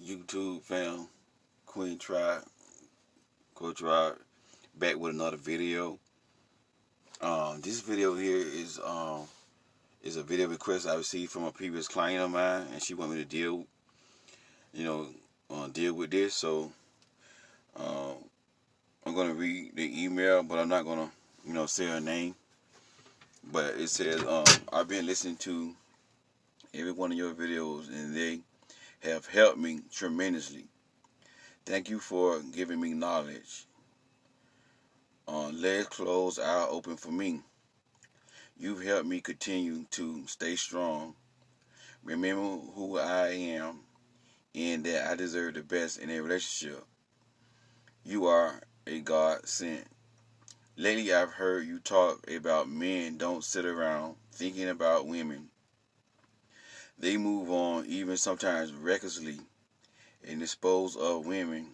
YouTube fam, Queen Tribe, Coach Tribe, back with another video. This video here is a video request I received from a previous client of mine, and she wanted me to you know, deal with this. So uh, I'm gonna read the email, but I'm not gonna, say her name. But it says, I've been listening to every one of your videos, and they have helped me tremendously. Thank you for giving me knowledge. Legs closed, eye open for me. You've helped me continue to stay strong. Remember who I am and that I deserve the best in a relationship. You are a God sent. Lately, I've heard you talk about men don't sit around thinking about women. They move on, even sometimes recklessly, and dispose of women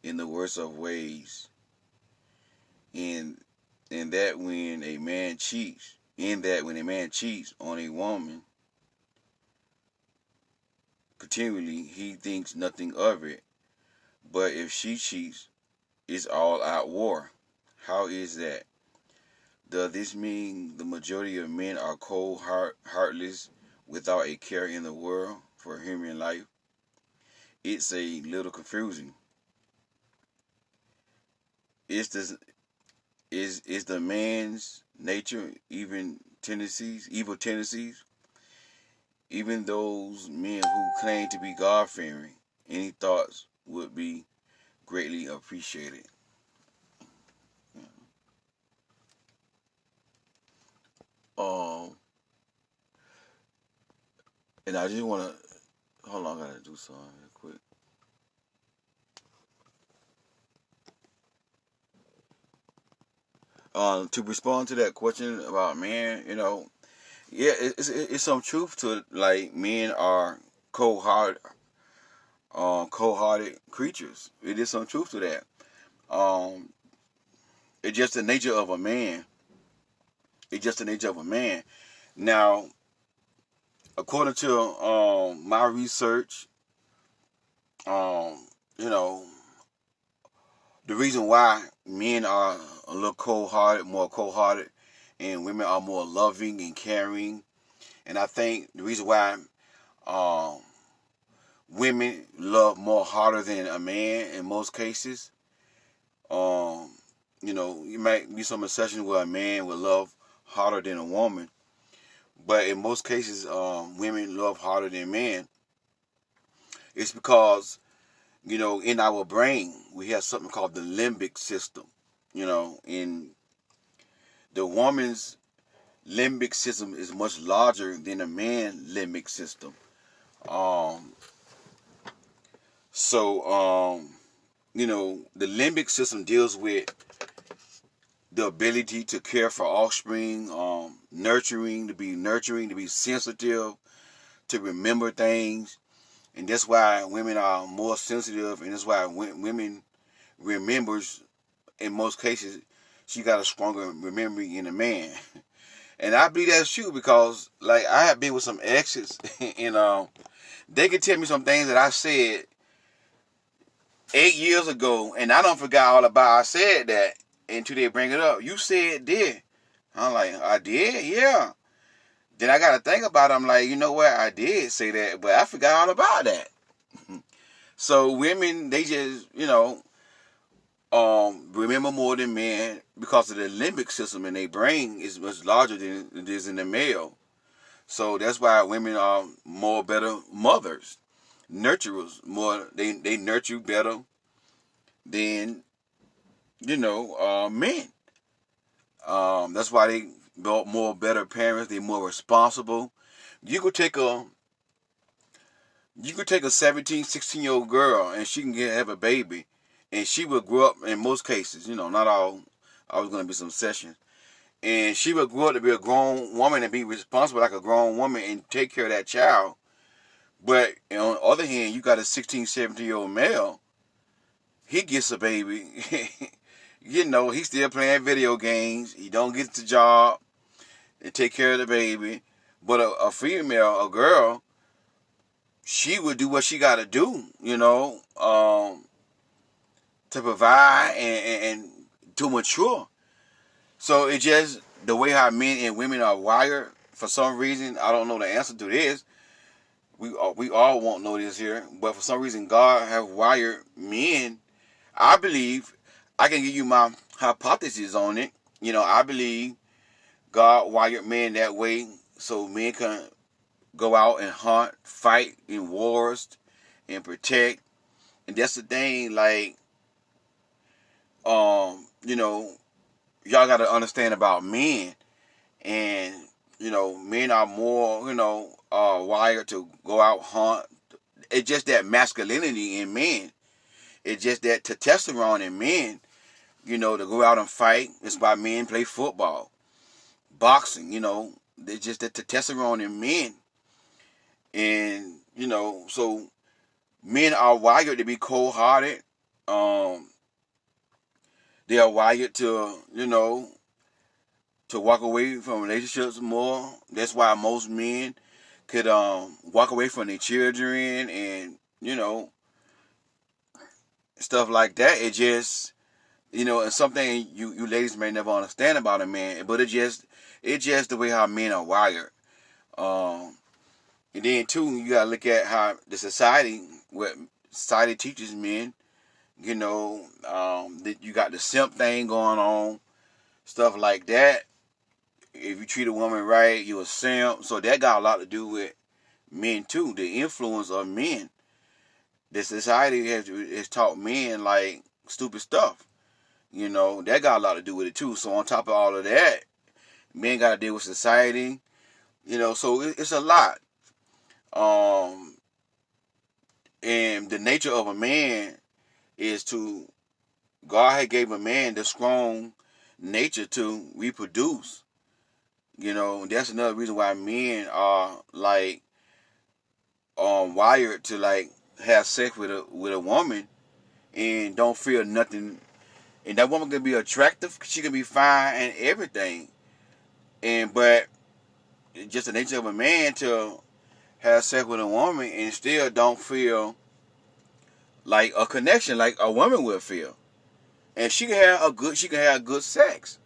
in the worst of ways. And that when a man cheats, on a woman continually, he thinks nothing of it. But if she cheats, it's all out war. How is that? Does this mean the majority of men are cold, heartless, without a care in the world for human life? It's a little confusing. Is the man's nature evil tendencies? Even those men who claim to be God-fearing, any thoughts would be greatly appreciated. Um, and I just want to hold on. I gotta do something real quick. To respond to that question about men, yeah, it's some truth to it. Like, men are cold-hearted, cold-hearted creatures. It is some truth to that. Um, it's just the nature of a man. It's just the nature of a man. Now, according to my research, um, you know, the reason why men are a little more cold-hearted, and women are more loving and caring, and I think the reason why um, women love more harder than a man in most cases. Um, you might be some exceptions where a man would love harder than a woman, but in most cases, women love harder than men. It's because, in our brain, we have something called the limbic system. In the woman's limbic system is much larger than a man's limbic system. Um, so, the limbic system deals with the ability to care for offspring, nurturing, to be sensitive, to remember things. And that's why women are more sensitive, and that's why women remembers, in most cases, she got a stronger memory than a man. And I believe that's true because, like, I have been with some exes, and they can tell me some things that I said 8 years ago, and I don't forget all about I said that until they bring it up. You said this. I'm like, I did? Yeah. Then I got to think about it. I'm like, you know what? I did say that, but I forgot all about that. So women, they just, remember more than men because of the limbic system in their brain is much larger than it is in the male. So that's why women are more better mothers, nurturers. They nurture better than men. That's why they more better parents. They're more responsible. You could take a 17, 16-year-old girl, and she can have a baby, and she will grow up, in most cases, not all, always going to be some exceptions, and she will grow up to be a grown woman and be responsible like a grown woman and take care of that child. But on the other hand, you got a 16, 17-year-old male, he gets a baby, he's still playing video games, he don't get the job and take care of the baby. But a female, a girl, she would do what she got to do, to provide and to mature. So it's just the way how men and women are wired. For some reason, I don't know the answer to this. We all won't know this here, but for some reason, God have wired men. I believe, I can give you my hypothesis on it. I believe God wired men that way so men can go out and hunt, fight in wars, and protect. And that's the thing, like, y'all got to understand about men. And, men are more, wired to go out, hunt. It's just that masculinity in men. It's just that testosterone in men, to go out and fight. It's why men play football, boxing, It's just that testosterone in men. And, so men are wired to be cold-hearted. They are wired to, to walk away from relationships more. That's why most men could walk away from their children and, stuff like that. It just, it's something you ladies may never understand about a man, but it's just the way how men are wired. And then too, you gotta look at how the society, what society teaches men. That you got the simp thing going on, stuff like that. If you treat a woman right, you a simp. So that got a lot to do with men too. The influence of men. The society has taught men like stupid stuff. That got a lot to do with it too. So on top of all of that, men got to deal with society. So it's a lot. And the nature of a man is to, God had gave a man the strong nature to reproduce. That's another reason why men are like wired to like have sex with a woman and don't feel nothing. And that woman can be attractive, she can be fine and everything. But it's just the nature of a man to have sex with a woman and still don't feel like a connection like a woman would feel. And she can have good sex.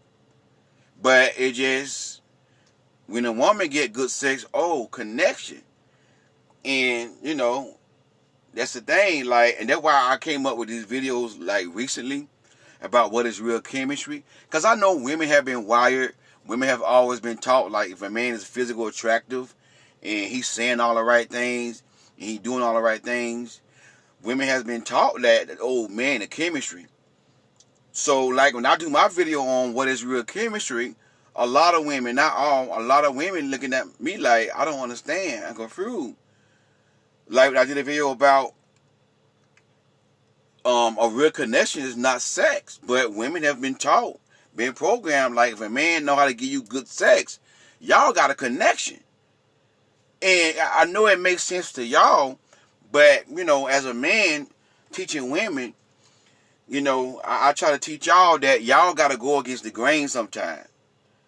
But it just, when a woman get good sex, connection. And, that's the thing, like, and that's why I came up with these videos, like, recently, about what is real chemistry. Because I know women have been wired, women have always been taught, like, if a man is physical attractive, and he's saying all the right things, and he's doing all the right things, women has been taught that, man, the chemistry. So, like, when I do my video on what is real chemistry, a lot of women, not all, a lot of women looking at me like, I don't understand, I'm confused. Like, I did a video about a real connection is not sex, but women have been taught, been programmed, like, if a man know how to give you good sex, y'all got a connection. And I know it makes sense to y'all, but, as a man teaching women, I try to teach y'all that y'all got to go against the grain sometimes.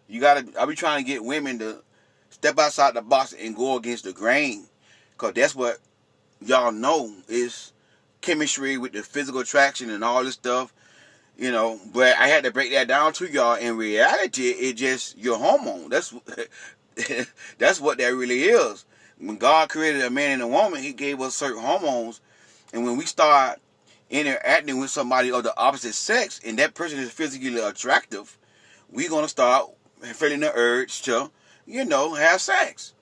I be trying to get women to step outside the box and go against the grain. Because that's what y'all know is chemistry with the physical attraction and all this stuff. But I had to break that down to y'all. In reality, it's just your hormone. That's what that really is. When God created a man and a woman, he gave us certain hormones. And when we start interacting with somebody of the opposite sex and that person is physically attractive, we're going to start feeling the urge to, have sex.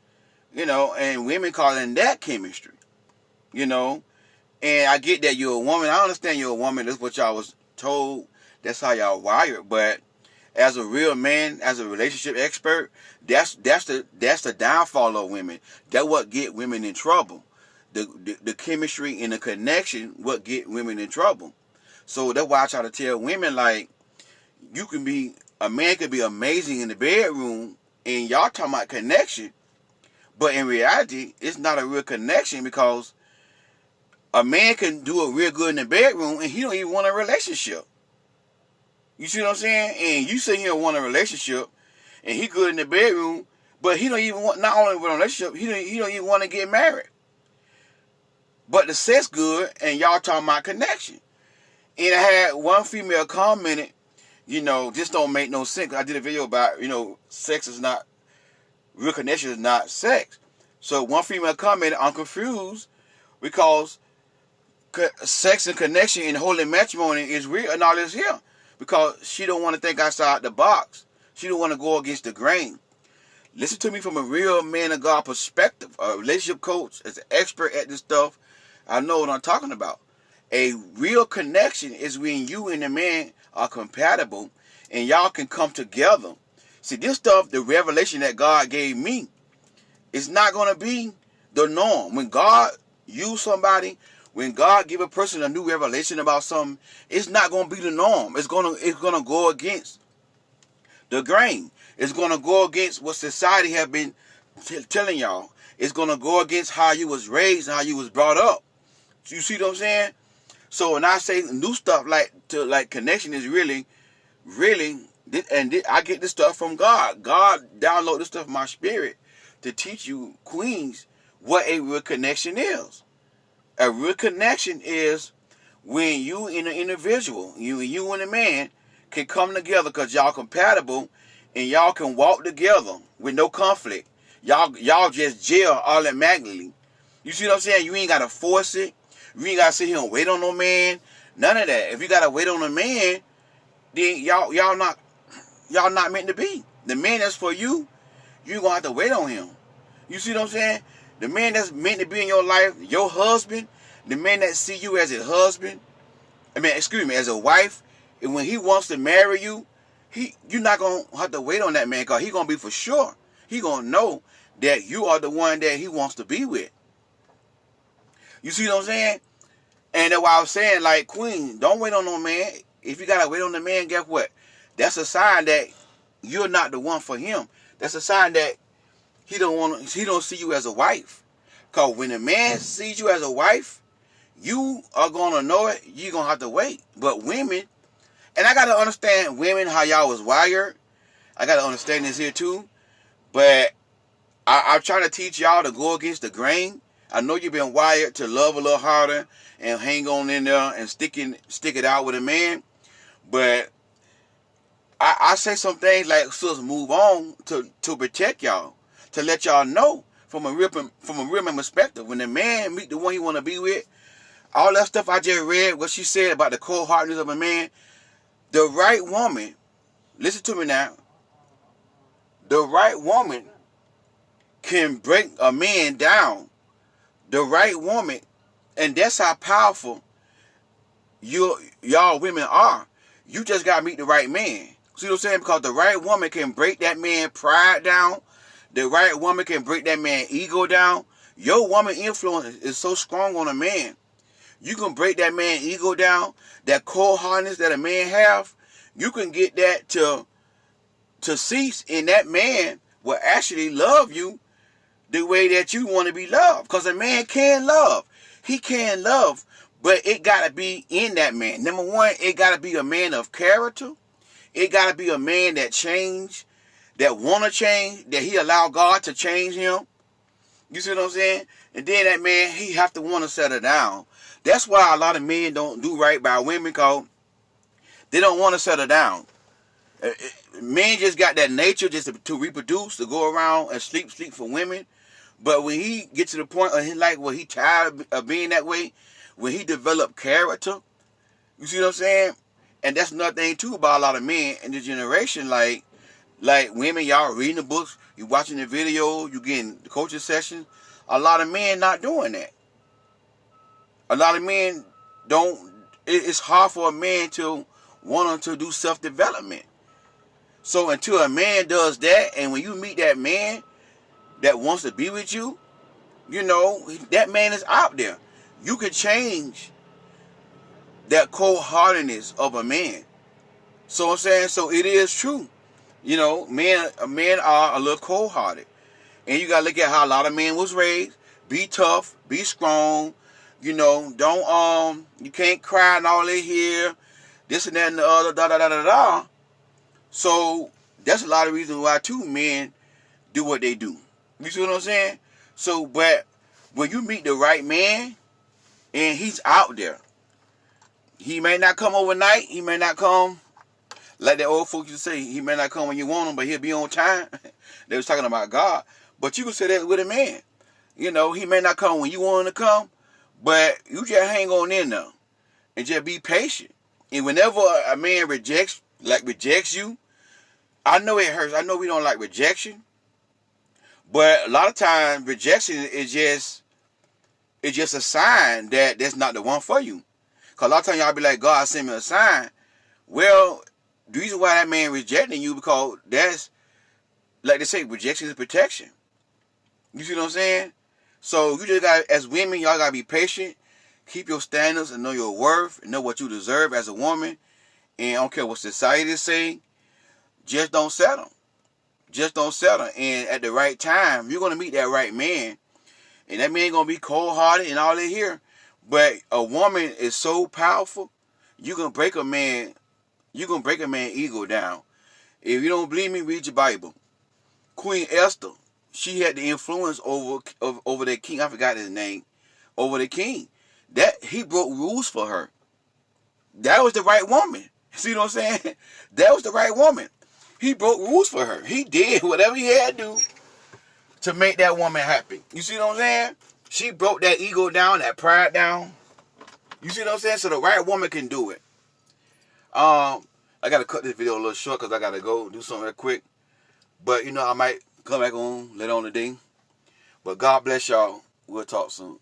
And women calling that chemistry. And I get that you're a woman. I understand you're a woman. That's what y'all was told. That's how y'all wired. But as a real man, as a relationship expert, that's the downfall of women. That's what get women in trouble. The chemistry and the connection what get women in trouble. So that's why I try to tell women, like, a man can be amazing in the bedroom and y'all talking about connection, but in reality, it's not a real connection because a man can do it real good in the bedroom and he don't even want a relationship. You see what I'm saying? And you say you don't want a relationship and he good in the bedroom, but he don't even want, not only want a relationship, he don't even want to get married. but the sex good, and y'all talking about connection. And I had one female commented, this don't make no sense. I did a video about, sex is not, real connection is not sex. So one female commented, I'm confused because sex and connection in holy matrimony is real and all this here. Because she don't want to think outside the box. She don't want to go against the grain. Listen to me from a real man of God perspective. A relationship coach, as an expert at this stuff, I know what I'm talking about. A real connection is when you and the man are compatible and y'all can come together. See, this stuff, the revelation that God gave me, it's not going to be the norm. When God use somebody, when God give a person a new revelation about something, it's not going to be the norm. It's going to go against the grain. It's going to go against what society have been telling y'all. It's going to go against how you was raised and how you was brought up. You see what I'm saying? So when I say new stuff like connection is really, I get this stuff from God. God download this stuff in my spirit to teach you, queens, what a real connection is. A real connection is when you and an individual, you and a man can come together because y'all compatible and y'all can walk together with no conflict. Y'all just gel automatically. You see what I'm saying? You ain't got to force it. You ain't got to sit here and wait on no man. None of that. If you got to wait on a man, then y'all not meant to be. The man that's for you, you going to have to wait on him. You see what I'm saying? The man that's meant to be in your life, your husband, the man that see you as a husband, as a wife, and when he wants to marry you, you're not going to have to wait on that man because he's going to be for sure. He's going to know that you are the one that he wants to be with. You see what I'm saying? And that's why I was saying, like, queen, don't wait on no man. If you got to wait on the man, guess what? That's a sign that you're not the one for him. That's a sign that he don't see you as a wife. Because when a man sees you as a wife, you are going to know it. You're going to have to wait. But women, and I got to understand women, how y'all was wired. I got to understand this here too. But I'm trying to teach y'all to go against the grain. I know you've been wired to love a little harder and hang on in there and stick it out with a man. But I say some things like, sis, move on to protect y'all. To let y'all know from a real man perspective. When the man meet the one he want to be with, all that stuff I just read, what she said about the cold-heartedness of a man, the right woman, listen to me now, the right woman can break a man down. The right woman, and that's how powerful y'all women are. You just got to meet the right man. See what I'm saying? Because the right woman can break that man's pride down. The right woman can break that man's ego down. Your woman influence is so strong on a man. You can break that man's ego down. That cold-heartedness that a man have, you can get that to cease, and that man will actually love you the way that you want to be loved. Because a man can love. He can love, but it got to be in that man. Number one, it got to be a man of character. It got to be a man that change, that want to change, that he allow God to change him. You see what I'm saying? And then that man, he have to want to settle down. That's why a lot of men don't do right by women, because they don't want to settle down. Men just got that nature just to reproduce, to go around and sleep for women. But when he gets to the point of his life where he tired of being that way, when he develop character, you see what I'm saying? And that's another thing too about a lot of men in this generation. Like women, y'all reading the books, you watching the video, you getting the coaching sessions. A lot of men not doing that. A lot of men don't. It's hard for a man to want to do self-development. So until a man does that, and when you meet that man that wants to be with you, you know, that man is out there. You can change that cold-heartedness of a man. So I'm saying, so it is true. You know, men are a little cold-hearted. And you got to look at how a lot of men was raised. Be tough, be strong. You know, you can't cry and all that here. This and that and the other, da-da-da-da-da. So that's a lot of reasons why, too, men do what they do. You see what I'm saying? So, but when you meet the right man, And he's out there. He may not come overnight. He may not come, like the old folks used to say, he may not come when you want him, but he'll be on time. They was talking about God. But you can say that with a man. You know, he may not come when you want him to come, but you just hang on in there and just be patient. And whenever a man rejects you, I know it hurts. I know we don't like rejection, but a lot of times rejection is just a sign that that's not the one for you. Cause a lot of times y'all be like, God send me a sign. Well, the reason why that man rejecting you because that's, like they say, rejection is protection. You see what I'm saying? So you just got, as women, y'all gotta be patient, keep your standards and know your worth, and know what you deserve as a woman. And I don't care what society is saying, just don't settle. Just don't settle. And at the right time, you're gonna meet that right man, and that man gonna be cold-hearted and all that here. But a woman is so powerful, you can break a man. You can break a man's ego down. If you don't believe me, read your Bible. Queen Esther, she had the influence over the king. I forgot his name. Over the king, that he broke rules for her. That was the right woman. See what I'm saying? That was the right woman. He broke rules for her. He did whatever he had to do to make that woman happy. You see what I'm saying? She broke that ego down, that pride down. You see what I'm saying? So the right woman can do it. I gotta cut this video a little short because I gotta go do something real quick. But I might come back on later on today. But God bless y'all. We'll talk soon.